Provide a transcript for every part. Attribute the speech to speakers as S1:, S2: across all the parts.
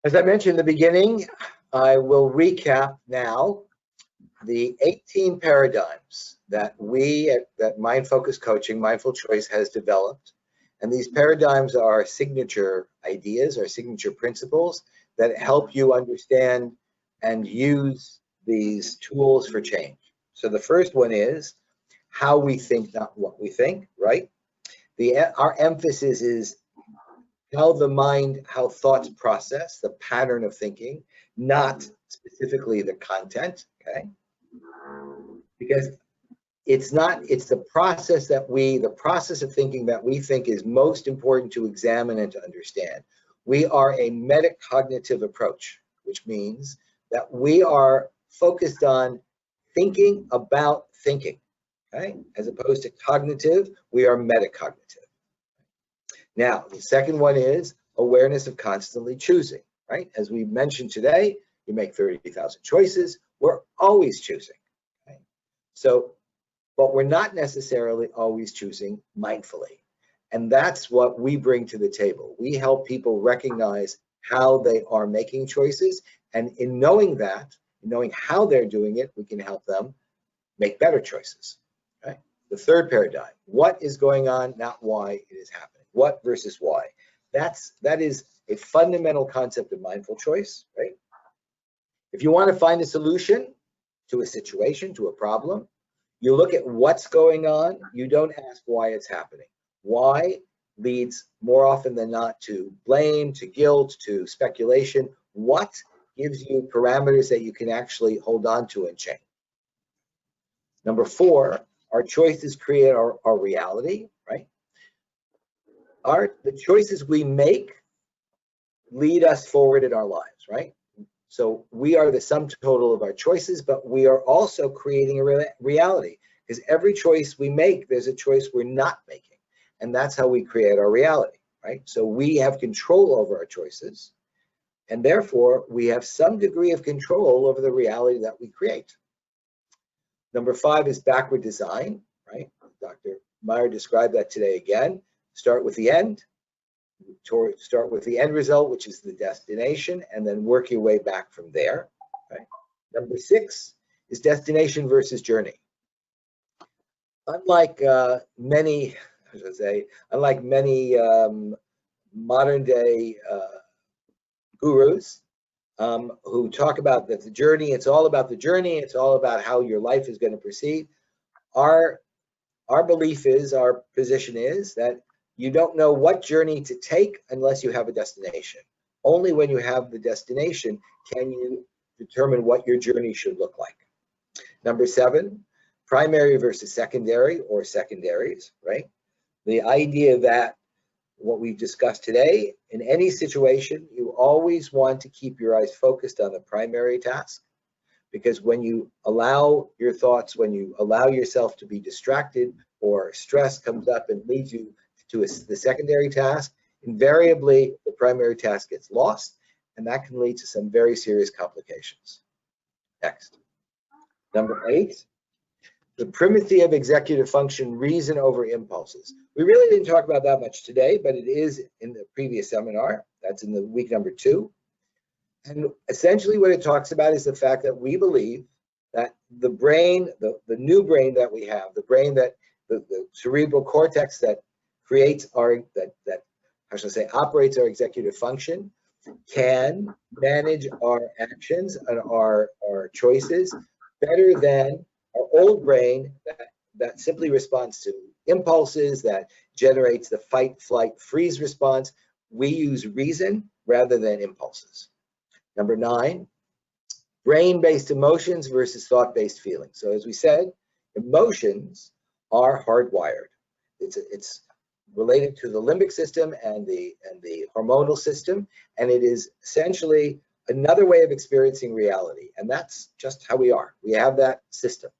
S1: As I mentioned in the beginning, I will recap now the 18 paradigms that that Mind Focus Coaching, Mindful Choice has developed. And these paradigms are signature ideas or signature principles that help you understand and use these tools for change. So the first one is how we think, not what we think, right? Our emphasis is how the mind, how thoughts process, the pattern of thinking, not specifically the content, okay? Because it's the process the process of thinking that we think is most important to examine and to understand. We are a metacognitive approach, which means that we are focused on thinking about thinking, okay? As opposed to cognitive, we are metacognitive. Now, the second one is awareness of constantly choosing, right? As we mentioned today, you make 30,000 choices. We're always choosing, okay? So, but we're not necessarily always choosing mindfully. And that's what we bring to the table. We help people recognize how they are making choices. And in knowing that, knowing how they're doing it, we can help them make better choices, okay? The third paradigm, what is going on, not why it is happening. What versus why. That is a fundamental concept of mindful choice, right? If you want to find a solution to a situation, to a problem, you look at what's going on. You don't ask why it's happening. Why leads more often than not to blame, to guilt, to speculation. What gives you parameters that you can actually hold on to and change? Number four, our choices create our reality, right? The choices we make lead us forward in our lives, right? So we are the sum total of our choices, but we are also creating a reality, because every choice we make, there's a choice we're not making. And that's how we create our reality, right? So we have control over our choices, and therefore we have some degree of control over the reality that we create. Number five is backward design, right? Dr. Meyer described that today again. Start with the end, start with the end result, which is the destination, and then work your way back from there. Right? Number six is destination versus journey. Unlike many modern day gurus who talk about that the journey, it's all about the journey, it's all about how your life is going to proceed. Our belief is, our position is that you don't know what journey to take unless you have a destination. Only when you have the destination can you determine what your journey should look like. Number seven, primary versus secondary or secondaries, right? The idea that what we've discussed today, in any situation, you always want to keep your eyes focused on the primary task, because when you allow your thoughts, when you allow yourself to be distracted or stress comes up and leads you to the secondary task, invariably the primary task gets lost, and that can lead to some very serious complications. Next. Number eight, the primacy of executive function, reason over impulses. We really didn't talk about that much today, but it is in the previous seminar. That's in the week number 2. And essentially what it talks about is the fact that we believe that the brain, the new brain that we have, the brain that the cerebral cortex that creates operates our executive function, can manage our actions and our choices better than our old brain that simply responds to impulses, that generates the fight, flight, freeze response. We use reason rather than impulses. Number 9, brain-based emotions versus thought-based feelings. So as we said, emotions are hardwired. It's related to the limbic system and the hormonal system, and it is essentially another way of experiencing reality, and that's just how we are. We have that system.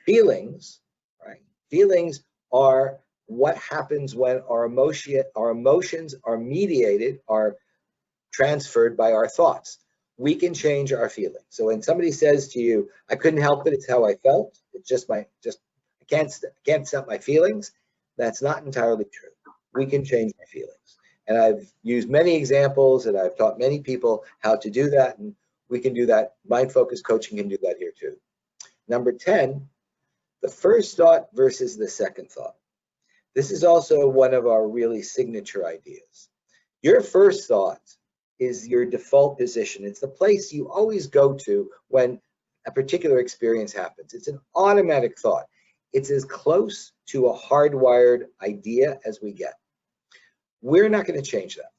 S1: Feelings, right? Feelings are what happens when our emotions are mediated, are transferred by our thoughts. We can change our feelings. So when somebody says to you, "I couldn't help it, it's how I felt. It's just I can't stop my feelings," that's not entirely true. We can change our feelings. And I've used many examples and I've taught many people how to do that. And we can do that. Mind focused coaching can do that here too. Number 10, the first thought versus the second thought. This is also one of our really signature ideas. Your first thought is your default position. It's the place you always go to when a particular experience happens. It's an automatic thought. It's as close to a hardwired idea as we get. We're not going to change that.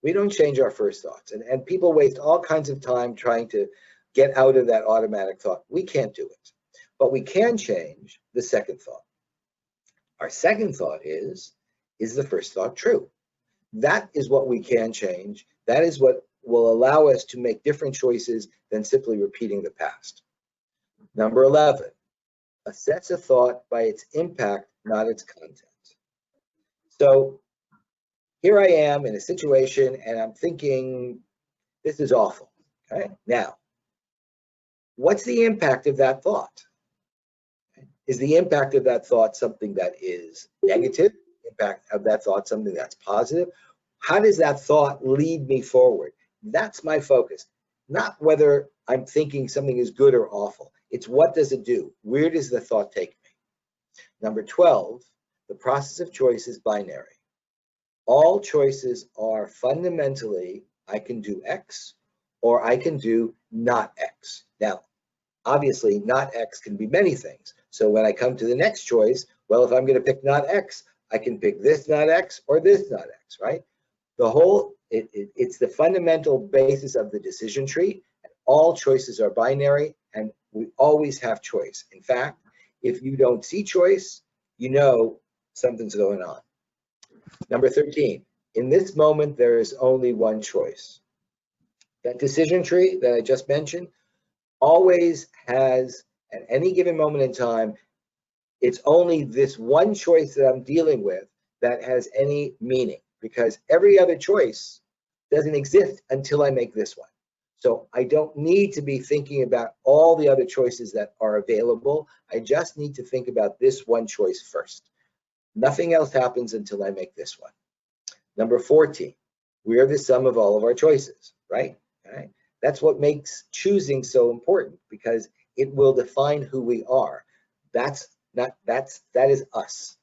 S1: We don't change our first thoughts. And people waste all kinds of time trying to get out of that automatic thought. We can't do it. But we can change the second thought. Our second thought is the first thought true? That is what we can change. That is what will allow us to make different choices than simply repeating the past. Number 11, assess a thought by its impact, not its content. So here I am in a situation and I'm thinking, this is awful. Okay? Now, what's the impact of that thought? Is the impact of that thought something that is negative? Impact of that thought something that's positive? How does that thought lead me forward? That's my focus. Not whether I'm thinking something is good or awful. It's what does it do? Where does the thought take me? Number 12, the process of choice is binary. All choices are fundamentally, I can do X or I can do not X. Now, obviously, not X can be many things. So when I come to the next choice, well, if I'm going to pick not X, I can pick this not X or this not X, right? The whole, it's the fundamental basis of the decision tree. And all choices are binary, and we always have choice. In fact, if you don't see choice, you know something's going on. Number 13, in this moment, there is only one choice. That decision tree that I just mentioned always has, at any given moment in time, it's only this one choice that I'm dealing with that has any meaning, because every other choice doesn't exist until I make this one. So I don't need to be thinking about all the other choices that are available. I just need to think about this one choice first. Nothing else happens until I make this one. Number 14, we are the sum of all of our choices, right? All right. That's what makes choosing so important, because it will define who we are. That is us.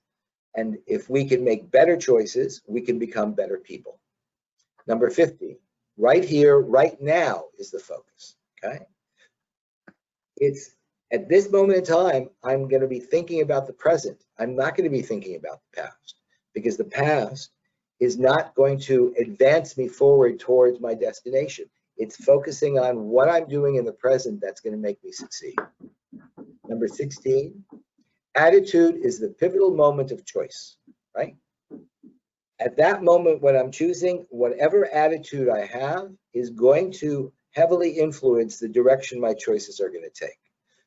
S1: And if we can make better choices, we can become better people. Number 15, right here, right now is the focus, okay? It's at this moment in time, I'm going to be thinking about the present. I'm not going to be thinking about the past, because the past is not going to advance me forward towards my destination. It's focusing on what I'm doing in the present that's going to make me succeed. Number 16, attitude is the pivotal moment of choice, right? At that moment when I'm choosing, whatever attitude I have is going to heavily influence the direction my choices are going to take.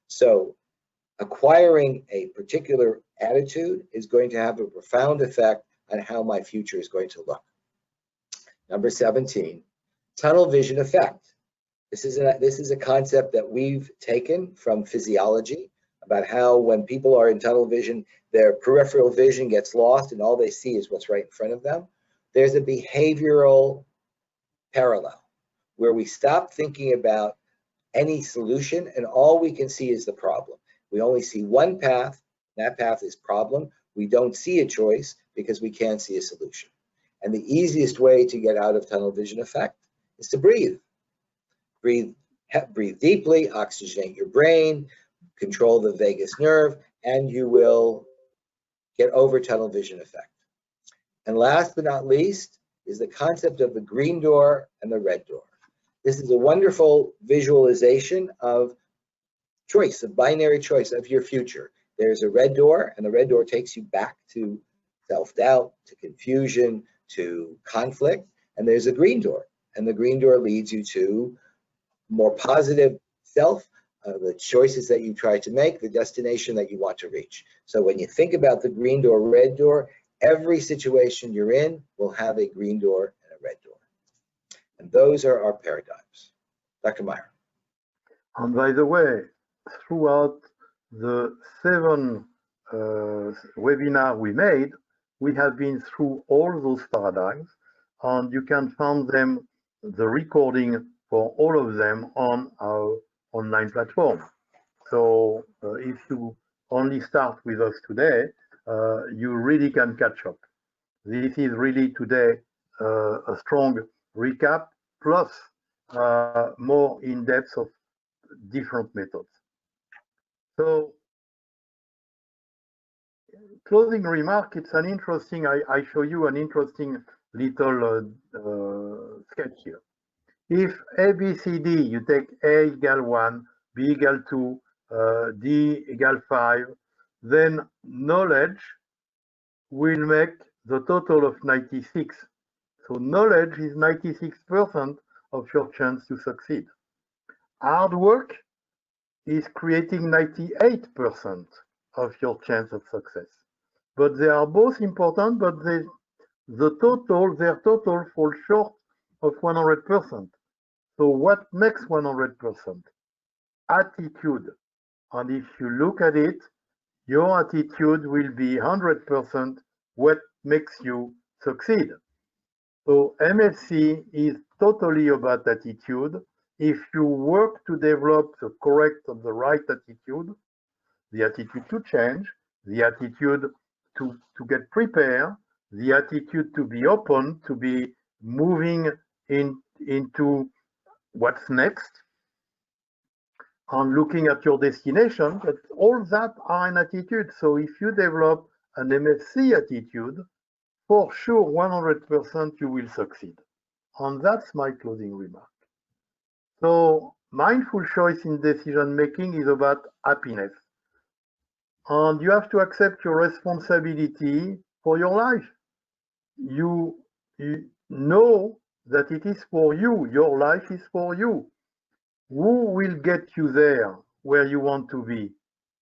S1: So acquiring a particular attitude is going to have a profound effect on how my future is going to look. Number 17, tunnel vision effect. This is a concept that we've taken from physiology, about how when people are in tunnel vision, their peripheral vision gets lost and all they see is what's right in front of them. There's a behavioral parallel where we stop thinking about any solution and all we can see is the problem. We only see one path, that path is problem. We don't see a choice because we can't see a solution. And the easiest way to get out of tunnel vision effect is to breathe. Breathe deeply, oxygenate your brain, control the vagus nerve, and you will get over tunnel vision effect. And last but not least is the concept of the green door and the red door. This is a wonderful visualization of choice, of binary choice of your future. There's a red door, and the red door takes you back to self-doubt, to confusion, to conflict. And there's a green door, and the green door leads you to more positive self, the choices that you try to make, the destination that you want to reach. So when you think about the green door, red door, every situation you're in will have a green door and a red door. And those are our paradigms. Dr. Meyer.
S2: And by the way, throughout the 7 webinars we made, we have been through all those paradigms, and you can find them, the recording for all of them on our online platform. So if you only start with us today, you really can catch up. This is really today a strong recap plus more in depth of different methods. So closing remark, it's an interesting, I show you an interesting little sketch here. If A, B, C, D, you take A equal 1, B equal 2, D equal 5, then knowledge will make the total of 96. So knowledge is 96% of your chance to succeed. Hard work is creating 98% of your chance of success. But they are both important, but their total falls short of 100%. So what makes 100%? Attitude. And if you look at it, your attitude will be 100% what makes you succeed. So MFC is totally about attitude. If you work to develop the correct or the right attitude, the attitude to change, the attitude to get prepared, the attitude to be open, to be moving into what's next, and looking at your destination, but all that are an attitude. So if you develop an MFC attitude, for sure 100% you will succeed. And that's my closing remark. So mindful choice in decision making is about happiness. And you have to accept your responsibility for your life. You know that it is for you. Your life is for you. Who will get you there where you want to be?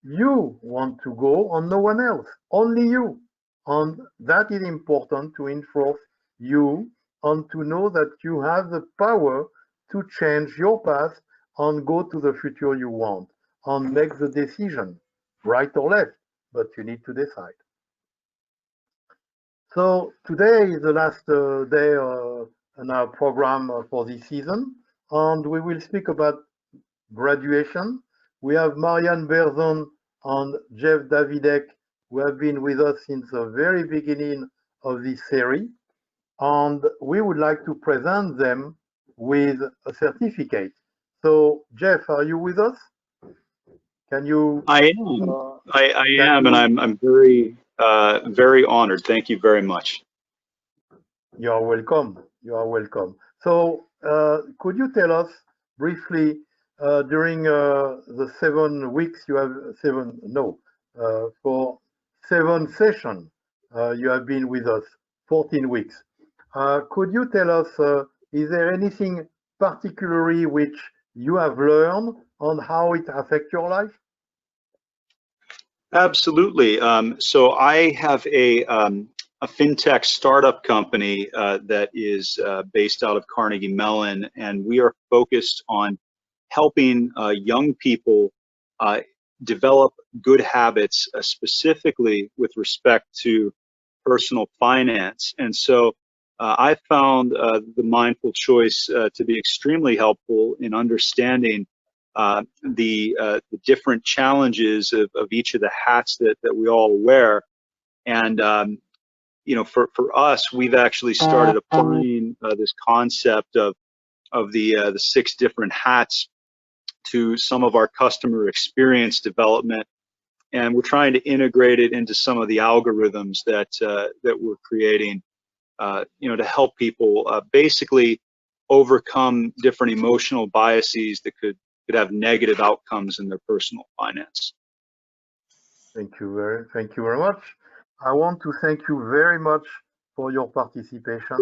S2: You want to go and no one else, only you. And that is important to enforce you and to know that you have the power to change your path and go to the future you want and make the decision, right or left, but you need to decide. So today is the last day in our program for this season, and we will speak about graduation. We have Marianne Berzon and Jeff Davidek, who have been with us since the very beginning of this series, and we would like to present them with a certificate. So Jeff, are you with us? Can you?
S3: I am. I am, and I'm very very honored. Thank you very much.
S2: You are welcome. You are welcome. So could you tell us briefly during the 7 weeks you have for 7 sessions you have been with us, 14 weeks. Could you tell us, is there anything particularly which you have learned on how it affects your life?
S3: Absolutely. So I have a fintech startup company that is based out of Carnegie Mellon, and we are focused on helping young people develop good habits, specifically with respect to personal finance. And so I found the mindful choice to be extremely helpful in understanding the different challenges of each of the hats that we all wear. And you know, for us, we've actually started applying this concept of the 6 different hats to some of our customer experience development, and we're trying to integrate it into some of the algorithms that we're creating, you know, to help people basically overcome different emotional biases that could have negative outcomes in their personal finance.
S2: Thank you very much. I want to thank you very much for your participation.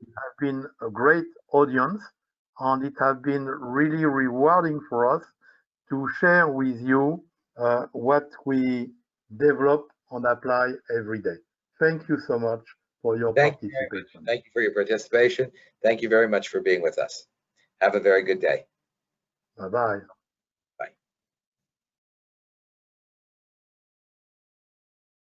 S2: It has been a great audience, and it has been really rewarding for us to share with you what we develop and apply every day. Thank you so much for your participation.
S1: Thank you for your participation. Thank you very much for being with us. Have a very good day.
S2: Bye-bye.